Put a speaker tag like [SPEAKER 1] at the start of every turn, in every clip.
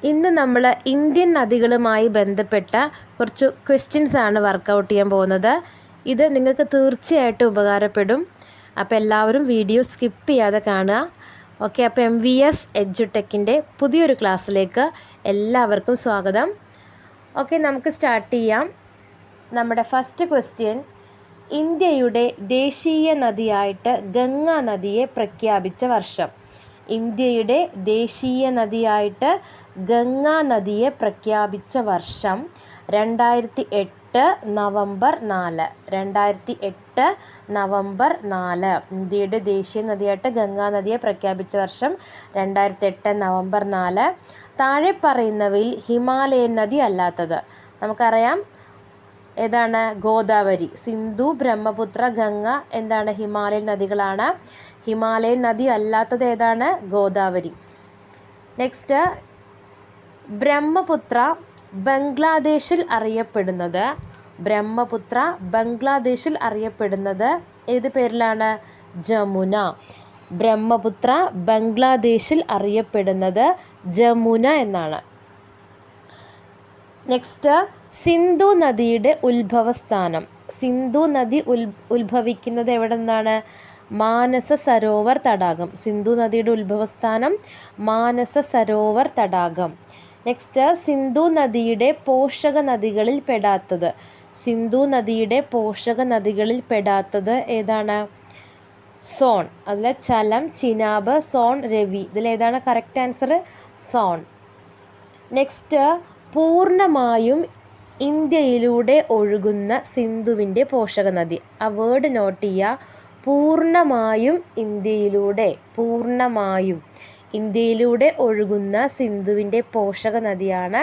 [SPEAKER 1] ഇന്ന് നമ്മൾ ഇന്ത്യൻ നദികളുമായി ബന്ധപ്പെട്ട കുറച്ച് ക്വസ്റ്റ്യൻസ് ആണ് വർക്കൗട്ട് ചെയ്യാൻ പോകുന്നത്. ഇത് നിങ്ങൾക്ക് തീർച്ചയായിട്ടും ഉപകാരപ്പെടും. അപ്പോൾ എല്ലാവരും വീഡിയോ സ്കിപ്പ് ചെയ്യാതെ കാണുക. ഓക്കെ, അപ്പോൾ MVS എഡ്യൂടെക്കിൻ്റെ പുതിയൊരു ക്ലാസ്സിലേക്ക് എല്ലാവർക്കും സ്വാഗതം. ഓക്കെ, നമുക്ക് സ്റ്റാർട്ട് ചെയ്യാം. നമ്മുടെ ഫസ്റ്റ് ക്വസ്റ്റ്യൻ: ഇന്ത്യയുടെ ദേശീയ നദിയായിട്ട് ഗംഗാ നദിയെ പ്രഖ്യാപിച്ച വർഷം. ഇന്ത്യയുടെ ദേശീയ നദിയായിട്ട് ഗംഗാ നദിയെ പ്രഖ്യാപിച്ച വർഷം 2008 നവംബർ 4. 2008 നവംബർ 4. ഇന്ത്യയുടെ ദേശീയ നദിയായിട്ട് ഗംഗാ നദിയെ പ്രഖ്യാപിച്ച വർഷം 2008 നവംബർ 4. താഴെ പറയുന്നവയിൽ ഹിമാലയൻ നദി അല്ലാത്തത്. നമുക്കറിയാം ഏതാണ്? ഗോദാവരി, സിന്ധു, ബ്രഹ്മപുത്ര, ഗംഗ എന്താണ്? ഹിമാലയൻ നദികളാണ്. ഹിമാലയൻ നദി അല്ലാത്തത് ഏതാണ്? ഗോദാവരി. നെക്സ്റ്റ്, ബ്രഹ്മപുത്ര ബംഗ്ലാദേശിൽ അറിയപ്പെടുന്നത്. ബ്രഹ്മപുത്ര ബംഗ്ലാദേശിൽ അറിയപ്പെടുന്നത് ഏത് പേരിലാണ്? ജമുന. ബ്രഹ്മപുത്ര ബംഗ്ലാദേശിൽ അറിയപ്പെടുന്നത് ജമുന എന്നാണ്. നെക്സ്റ്റ്, സിന്ധു നദിയുടെ ഉത്ഭവസ്ഥാനം. സിന്ധു നദി ഉത്ഭവിക്കുന്നത് എവിടെ നിന്നാണ്? മാനസ സരോവർ തടാകം. സിന്ധു നദിയുടെ ഉത്ഭവസ്ഥാനം മാനസ സരോവർ തടാകം. നെക്സ്റ്റ്, സിന്ധു നദിയുടെ പോഷക നദികളിൽ പെടാത്തത്. സിന്ധു നദിയുടെ പോഷക നദികളിൽ പെടാത്തത് ഏതാണ്? സോൺ. അതിൽ ചലം, ചിനാബ്, സോൺ, രവി. ഇതിലേതാണ് കറക്റ്റ് ആൻസർ? സോൺ. നെക്സ്റ്റ്, പൂർണ്ണമായും ഇന്ത്യയിലൂടെ ഒഴുകുന്ന സിന്ധുവിൻ്റെ പോഷക നദി. ആ വേർഡ് നോട്ട് ചെയ്യുക. പൂർണ്ണമായും ഇന്ത്യയിലൂടെ, പൂർണ്ണമായും ഇന്ത്യയിലൂടെ ഒഴുകുന്ന സിന്ധുവിൻ്റെ പോഷക നദിയാണ്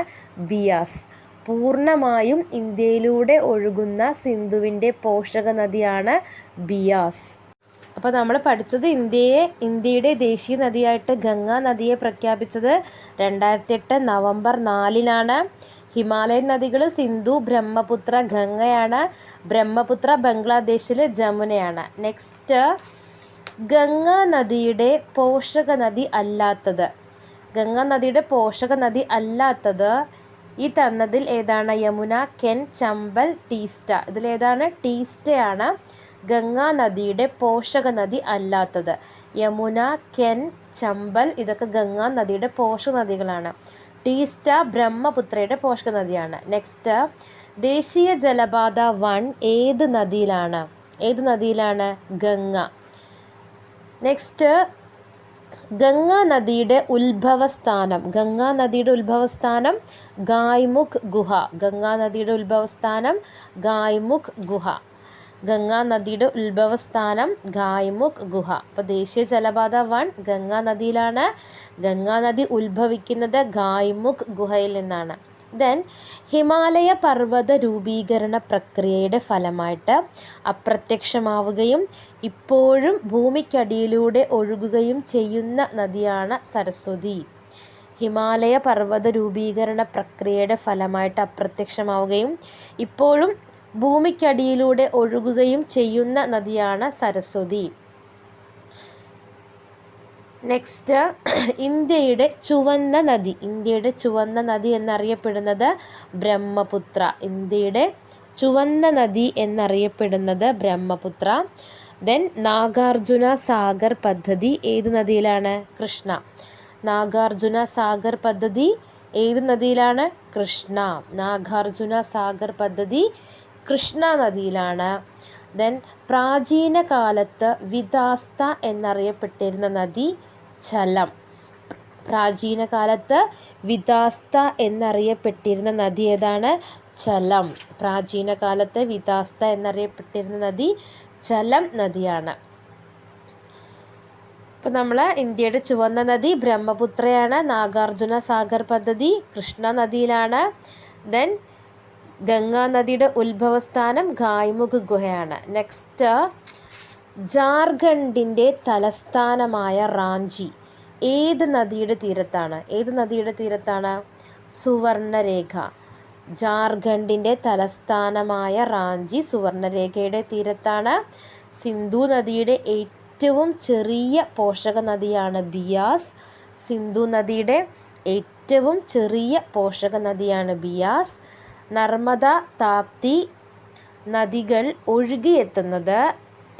[SPEAKER 1] ബിയാസ്. പൂർണ്ണമായും ഇന്ത്യയിലൂടെ ഒഴുകുന്ന സിന്ധുവിൻ്റെ പോഷക നദിയാണ് ബിയാസ്. അപ്പോൾ നമ്മൾ പഠിച്ചത് ഇന്ത്യയുടെ ദേശീയ നദിയായിട്ട് ഗംഗാ നദിയെ പ്രഖ്യാപിച്ചത് 2008 നവംബർ 4. ഹിമാലയൻ നദികൾ സിന്ധു, ബ്രഹ്മപുത്ര, ഗംഗയാണ്. ബ്രഹ്മപുത്ര ബംഗ്ലാദേശിലെ ജമുനയാണ്. നെക്സ്റ്റ്, ഗംഗാ നദിയുടെ പോഷക നദി അല്ലാത്തത്. ഗംഗാ നദിയുടെ പോഷക നദി അല്ലാത്തത് ഈ തന്നതിൽ ഏതാണ്? യമുന, കെൻ, ചമ്പൽ, ടീസ്റ്റ. ഇതിലേതാണ്? ടീസ്റ്റയാണ് ഗംഗാ നദിയുടെ പോഷക നദി അല്ലാത്തത്. യമുന, കെൻ, ചമ്പൽ ഇതൊക്കെ ഗംഗാ നദിയുടെ പോഷക നദികളാണ്. ടീസ്റ്റ ബ്രഹ്മപുത്രയുടെ പോഷക നദിയാണ്. നെക്സ്റ്റ്, ദേശീയ ജലപാത 1 ഏത് നദിയിലാണ്? ഏത് നദിയിലാണ്? ഗംഗ. നെക്സ്റ്റ്, ഗംഗാ നദിയുടെ ഉത്ഭവസ്ഥാനം. ഗംഗാ നദിയുടെ ഉത്ഭവസ്ഥാനം ഗായ്മുഖ് ഗുഹ. ഗംഗാ നദിയുടെ ഉത്ഭവസ്ഥാനം ഗായ്മുഖ് ഗുഹ. ഗംഗാ നദിയുടെ ഉത്ഭവസ്ഥാനം ഗായ്മുഖ് ഗുഹ. അപ്പോൾ ദേശീയ ജലപാത 1 ഗംഗാ നദിയിലാണ്. ഗംഗാ നദി ഉത്ഭവിക്കുന്നത് ഗായ്മുഖ് ഗുഹയിൽ നിന്നാണ്. ദെൻ, ഹിമാലയ പർവ്വത രൂപീകരണ പ്രക്രിയയുടെ ഫലമായിട്ട് അപ്രത്യക്ഷമാവുകയും ഇപ്പോഴും ഭൂമിക്കടിയിലൂടെ ഒഴുകുകയും ചെയ്യുന്ന നദിയാണ് സരസ്വതി. ഹിമാലയ പർവ്വത രൂപീകരണ പ്രക്രിയയുടെ ഫലമായിട്ട് അപ്രത്യക്ഷമാവുകയും ഇപ്പോഴും ഭൂമിക്കടിയിലൂടെ ഒഴുകുകയും ചെയ്യുന്ന നദിയാണ് സരസ്വതി. നെക്സ്റ്റ്, ഇന്ത്യയുടെ ചുവന്ന നദി. ഇന്ത്യയുടെ ചുവന്ന നദി എന്നറിയപ്പെടുന്നത് ബ്രഹ്മപുത്ര. ഇന്ത്യയുടെ ചുവന്ന നദി എന്നറിയപ്പെടുന്നത് ബ്രഹ്മപുത്ര. ദെൻ, നാഗാർജുന സാഗർ പദ്ധതി ഏത് നദിയിലാണ്? കൃഷ്ണ. നാഗാർജുന സാഗർ പദ്ധതി ഏത് നദിയിലാണ്? കൃഷ്ണ. നാഗാർജുന സാഗർ പദ്ധതി കൃഷ്ണ നദിയിലാണ്. ദെൻ, പ്രാചീന കാലത്ത് വിദാസ്ത എന്നറിയപ്പെട്ടിരുന്ന നദി ചലം. പ്രാചീന കാലത്ത് വിദാസ്ത എന്നറിയപ്പെട്ടിരുന്ന നദി ഏതാണ്? ചലം. പ്രാചീന കാലത്ത് വിദാസ്ത എന്നറിയപ്പെട്ടിരുന്ന നദി ചലം നദിയാണ്. അപ്പോൾ നമ്മൾ ഇന്ത്യയുടെ ചുവന്ന നദി ബ്രഹ്മപുത്രയാണ്. നാഗാർജുന സാഗർ പദ്ധതി കൃഷ്ണ നദിയിലാണ്. ദെൻ, ഗംഗാ നദിയുടെ ഉത്ഭവസ്ഥാനം ഗായ്മുഖ് ഗുഹയാണ്. നെക്സ്റ്റ്, ജാർഖണ്ഡിൻ്റെ തലസ്ഥാനമായ റാഞ്ചി ഏത് നദിയുടെ തീരത്താണ്? ഏത് നദിയുടെ തീരത്താണ്? സുവർണരേഖ. ജാർഖണ്ഡിൻ്റെ തലസ്ഥാനമായ റാഞ്ചി സുവർണരേഖയുടെ തീരത്താണ്. സിന്ധു നദിയുടെ ഏറ്റവും ചെറിയ പോഷക നദിയാണ് ബിയാസ്. സിന്ധു നദിയുടെ ഏറ്റവും ചെറിയ പോഷക നദിയാണ് ബിയാസ്. നർമ്മദ, താപ്തി നദികൾ ഒഴുകിയെത്തുന്നത്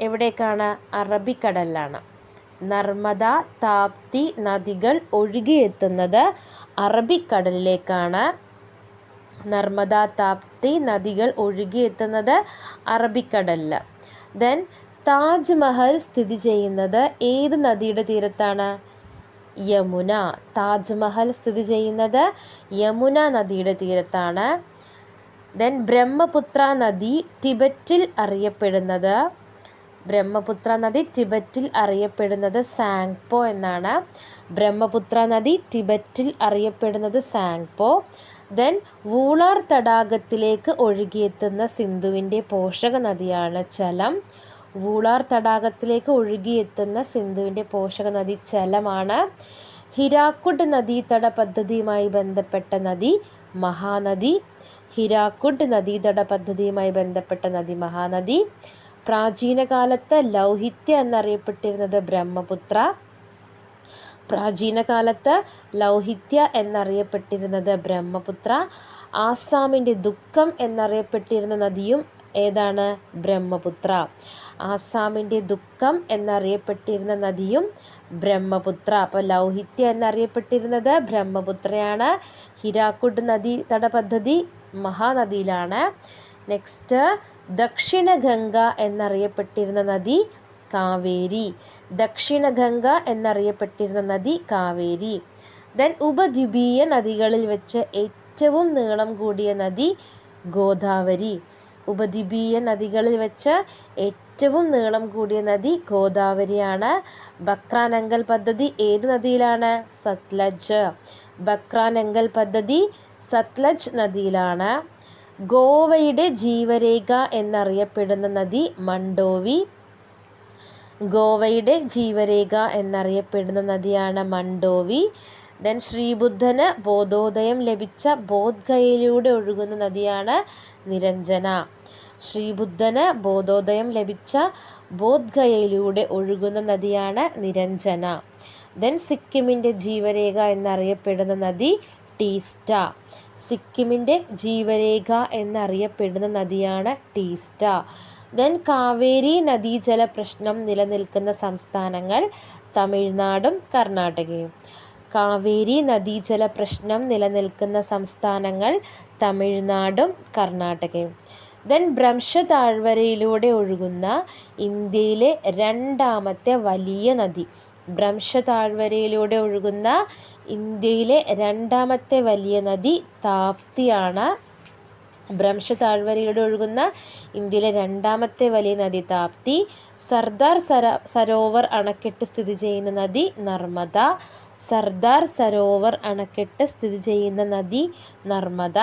[SPEAKER 1] എവിടേക്കാണ്? അറബിക്കടലിലാണ്. നർമ്മദ, താപ്തി നദികൾ ഒഴുകിയെത്തുന്നത് അറബിക്കടലിലേക്കാണ്. നർമ്മദ, താപ്തി നദികൾ ഒഴുകിയെത്തുന്നത് അറബിക്കടലിൽ. ദെൻ താജ്മഹൽ സ്ഥിതി ചെയ്യുന്നത് ഏത് നദിയുടെ തീരത്താണ്? യമുന. താജ്മഹൽ സ്ഥിതി ചെയ്യുന്നത് യമുന നദിയുടെ തീരത്താണ്. ദെൻ ബ്രഹ്മപുത്ര നദി ടിബറ്റിൽ അറിയപ്പെടുന്നത് സാങ്പോ എന്നാണ്. ബ്രഹ്മപുത്ര നദി ടിബറ്റിൽ അറിയപ്പെടുന്നത് സാങ്പോ. ദെൻ വൂളാർ തടാകത്തിലേക്ക് ഒഴുകിയെത്തുന്ന സിന്ധുവിൻ്റെ പോഷക നദിയാണ് ചലം. വൂളാർ തടാകത്തിലേക്ക് ഒഴുകിയെത്തുന്ന സിന്ധുവിൻ്റെ പോഷക നദി ചലമാണ്. ഹിരാക്കുഡ് നദീതട പദ്ധതിയുമായി ബന്ധപ്പെട്ട നദി മഹാനദി. ഹിരാക്കുഡ് നദീതട പദ്ധതിയുമായി ബന്ധപ്പെട്ട നദി മഹാനദി. പ്രാചീന കാലത്ത് ലൗഹിത്യ എന്നറിയപ്പെട്ടിരുന്നത് ബ്രഹ്മപുത്ര. ബ്രഹ്മപുത്ര. ആസാമിൻ്റെ ദുഃഖം എന്നറിയപ്പെട്ടിരുന്ന നദിയും ഏതാണ്? ബ്രഹ്മപുത്ര. ആസാമിൻ്റെ ദുഃഖം എന്നറിയപ്പെട്ടിരുന്ന നദിയും ബ്രഹ്മപുത്ര. അപ്പോൾ ലൗഹിത്യ എന്നറിയപ്പെട്ടിരുന്നത് ബ്രഹ്മപുത്രയാണ്. ഹിരാക്കുഡ് നദീതട പദ്ധതി മഹാനദിയിലാണ്. നെക്സ്റ്റ് ദക്ഷിണ ഗംഗ എന്നറിയപ്പെട്ടിരുന്ന നദി കാവേരി. ദെൻ ഉപദ്വീപീയ നദികളിൽ വെച്ച് ഏറ്റവും നീളം കൂടിയ നദി ഗോദാവരി. ഗോദാവരിയാണ്. ബക്രാനങ്കൽ പദ്ധതി ഏത് നദിയിലാണ്? സത്ലജ് നദിയിലാണ്. ഗോവയുടെ ജീവരേഖ എന്നറിയപ്പെടുന്ന നദി മണ്ഡോവി. നദിയാണ് മണ്ഡോവി. ദെൻ ശ്രീബുദ്ധന് ബോധോദയം ലഭിച്ച ബോധ്ഗയയിലൂടെ ഒഴുകുന്ന നദിയാണ് നിരഞ്ജന. ദെൻ സിക്കിമിൻ്റെ ജീവരേഖ എന്നറിയപ്പെടുന്ന നദി ടീസ്റ്റ. ദെൻ കാവേരി നദീജല പ്രശ്നം നിലനിൽക്കുന്ന സംസ്ഥാനങ്ങൾ തമിഴ്നാടും കർണാടകയും. ദെൻ ഭ്രംശ താഴ്വരയിലൂടെ ഒഴുകുന്ന ഇന്ത്യയിലെ രണ്ടാമത്തെ വലിയ നദി. താപ്തിയാണ്. സർദാർ സരോവർ അണക്കെട്ട് സ്ഥിതി ചെയ്യുന്ന നദി നർമ്മദ.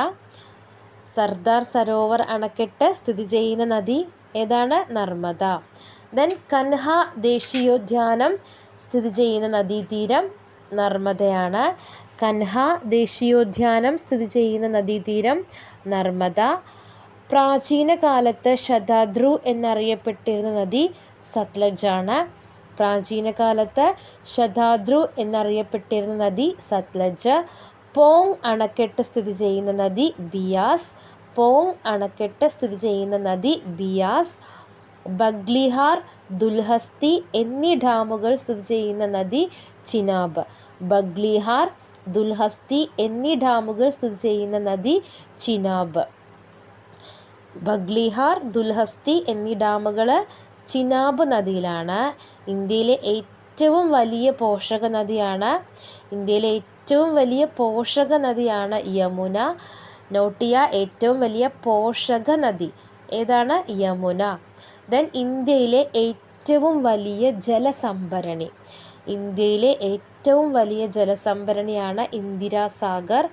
[SPEAKER 1] ഏതാണ്? നർമ്മദ. ദെൻ കൻഹ ദേശീയോദ്യാനം സ്ഥിതി ചെയ്യുന്ന നദീതീരം നർമ്മദയാണ്. പ്രാചീന കാലത്ത് ശതാദ്രു എന്നറിയപ്പെട്ടിരുന്ന നദി സത്ലജാണ്. പോങ് അണക്കെട്ട് സ്ഥിതി ചെയ്യുന്ന നദി ബിയാസ്. ബഗ്ലിഹാർ, ദുൽഹസ്തി എന്നീ ഡാമുകൾ സ്ഥിതി ചെയ്യുന്ന നദി ചിനാബ്. ചിനാബ് നദിയിലാണ്. ഇന്ത്യയിലെ ഏറ്റവും വലിയ പോഷക നദിയാണ് യമുന. നോട്ടിയ ഏറ്റവും വലിയ പോഷക നദി ഏതാണ്? യമുന. ദെൻ ഇന്ത്യയിലെ ഏറ്റവും വലിയ ജലസംഭരണിയാണ് ഇന്ദിരാസാഗർ.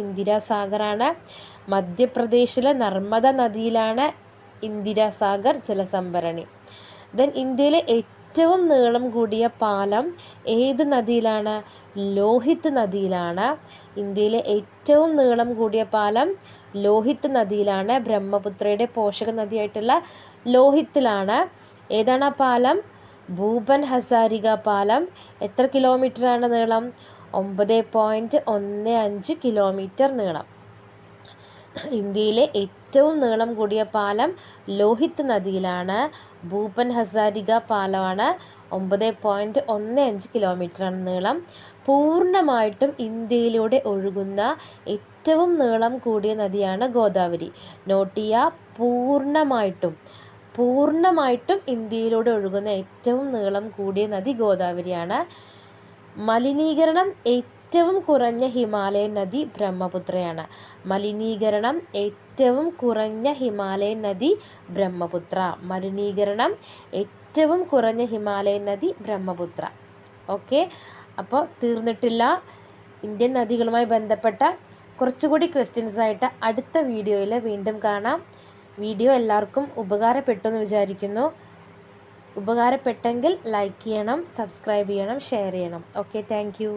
[SPEAKER 1] ഇന്ദിരാസാഗറാണ്. മധ്യപ്രദേശിലെ നർമ്മദ നദിയിലാണ് ഇന്ദിരാസാഗർ ജലസംഭരണി. ദെൻ ഇന്ത്യയിലെ ഏറ്റവും നീളം കൂടിയ പാലം ഏത് നദിയിലാണ്? ലോഹിത് നദിയിലാണ്. ബ്രഹ്മപുത്രയുടെ പോഷക നദിയായിട്ടുള്ള ലോഹിത്തിലാണ്. ഏതാണ് ആ പാലം? ഭൂപൻ ഹസാരിക പാലം എത്ര കിലോമീറ്ററാണ് നീളം? 9.15 കിലോമീറ്റർ നീളം. ഇന്ത്യയിലെ ഏറ്റവും നീളം കൂടിയ പാലം ലോഹിത് നദിയിലാണ്. ഭൂപൻ ഹസാരിക പാലമാണ്. 9.15 കിലോമീറ്ററാണ് നീളം. പൂർണ്ണമായിട്ടും ഇന്ത്യയിലൂടെ ഒഴുകുന്ന ഏറ്റവും നീളം കൂടിയ നദിയാണ് ഗോദാവരി. നോട്ട് ചെയ്യുക, പൂർണ്ണമായിട്ടും ഇന്ത്യയിലൂടെ ഒഴുകുന്ന ഏറ്റവും നീളം കൂടിയ നദി ഗോദാവരിയാണ്. മലിനീകരണം ഏറ്റവും കുറഞ്ഞ ഹിമാലയൻ നദി ബ്രഹ്മപുത്രയാണ്. മലിനീകരണം ഏറ്റവും കുറഞ്ഞ ഹിമാലയൻ നദി ബ്രഹ്മപുത്ര. മലിനീകരണം ഏറ്റവും കുറഞ്ഞ ഹിമാലയൻ നദി ബ്രഹ്മപുത്ര. ഓക്കെ, അപ്പോൾ തീർന്നിട്ടില്ല. ഇന്ത്യൻ നദികളുമായി ബന്ധപ്പെട്ട കുറച്ചുകൂടി ക്വസ്റ്റ്യൻസ് ആയിട്ട് അടുത്ത വീഡിയോയിൽ വീണ്ടും കാണാം. വീഡിയോ എല്ലാവർക്കും ഉപകാരപ്പെട്ടു എന്ന് വിചാരിക്കുന്നു. ഉപകാരപ്പെട്ടെങ്കിൽ ലൈക്ക് ചെയ്യണം, സബ്സ്ക്രൈബ് ചെയ്യണം, ഷെയർ ചെയ്യണം. Okay, thank you.